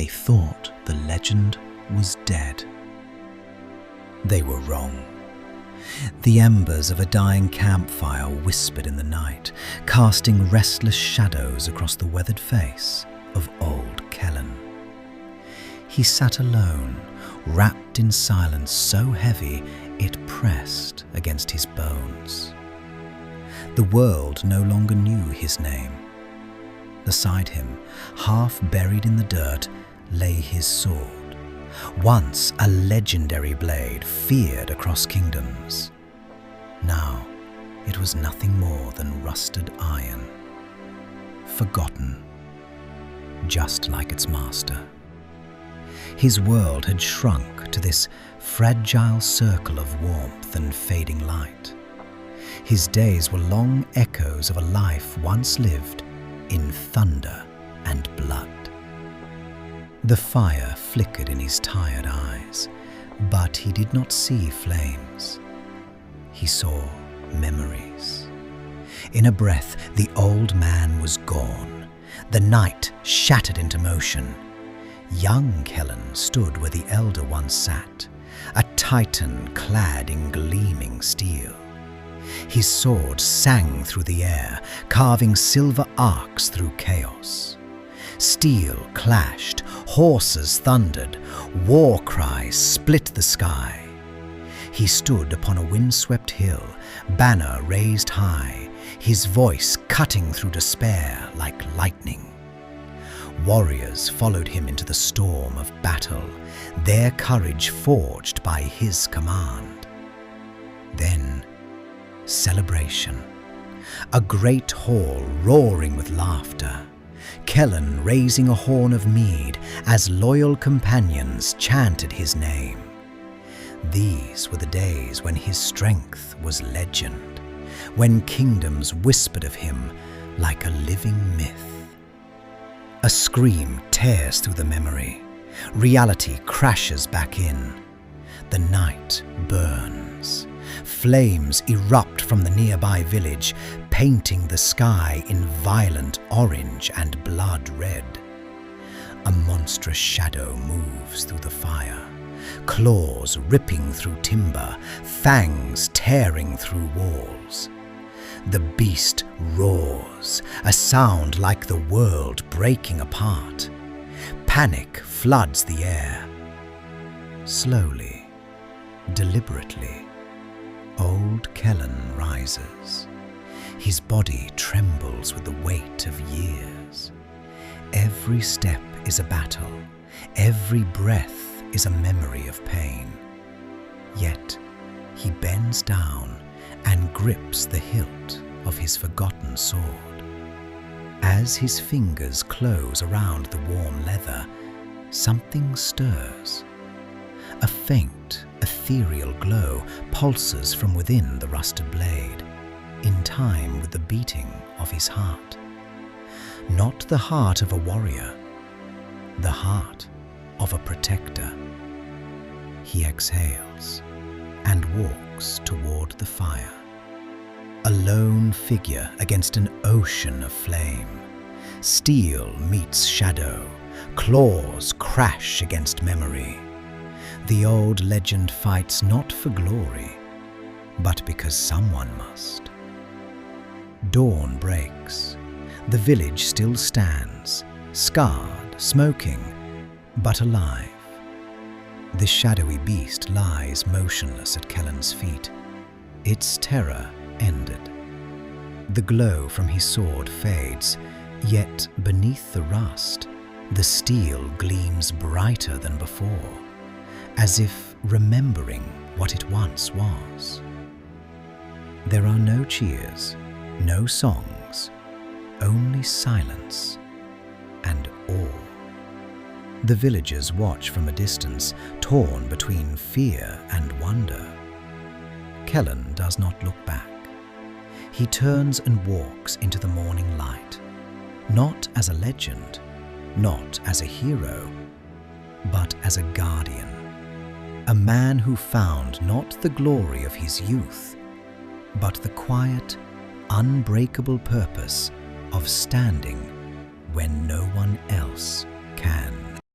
they thought the legend was dead. They were wrong. The embers of a dying campfire whispered in the night, casting restless shadows across the weathered face of old Kellen. He sat alone, wrapped in silence so heavy it pressed against his bones. The world no longer knew his name. Beside him, half buried in the dirt, lay his sword, once a legendary blade feared across kingdoms. Now it was nothing more than rusted iron, forgotten, just like its master. His world had shrunk to this fragile circle of warmth and fading light. His days were long echoes of a life once lived in thunder and blood. The fire flickered in his tired eyes, but he did not see flames. He saw memories. In a breath, the old man was gone. The night shattered into motion. Young Kellen stood where the elder once sat, a titan clad in gleaming steel. His sword sang through the air, carving silver arcs through chaos. Steel clashed, horses thundered, war cries split the sky. He stood upon a windswept hill, banner raised high, his voice cutting through despair like lightning. Warriors followed him into the storm of battle, their courage forged by his command. Then, celebration. A great hall roaring with laughter. Kellen raising a horn of mead as loyal companions chanted his name. These were the days when his strength was legend, when kingdoms whispered of him like a living myth. A scream tears through the memory. Reality crashes back in. The night burns. Flames erupt from the nearby village, painting the sky in violent orange and blood red. A monstrous shadow moves through the fire, claws ripping through timber, fangs tearing through walls. The beast roars, a sound like the world breaking apart. Panic floods the air. Slowly, deliberately, old Kellen rises. His body trembles with the weight of years. Every step is a battle. Every breath is a memory of pain. Yet he bends down and grips the hilt of his forgotten sword. As his fingers close around the warm leather, something stirs. A faint, ethereal glow pulses from within the rusted blade, in time with the beating of his heart. Not the heart of a warrior, the heart of a protector. He exhales and walks toward the fire. A lone figure against an ocean of flame. Steel meets shadow, claws crash against memory. The old legend fights not for glory, but because someone must. Dawn breaks. The village still stands, scarred, smoking, but alive. The shadowy beast lies motionless at Kellen's feet. Its terror ended. The glow from his sword fades, yet beneath the rust, the steel gleams brighter than before, as if remembering what it once was. There are no cheers, no songs, only silence and awe. The villagers watch from a distance, torn between fear and wonder. Kellen does not look back. He turns and walks into the morning light, not as a legend, not as a hero, but as a guardian. A man who found not the glory of his youth, but the quiet, unbreakable purpose of standing when no one else can.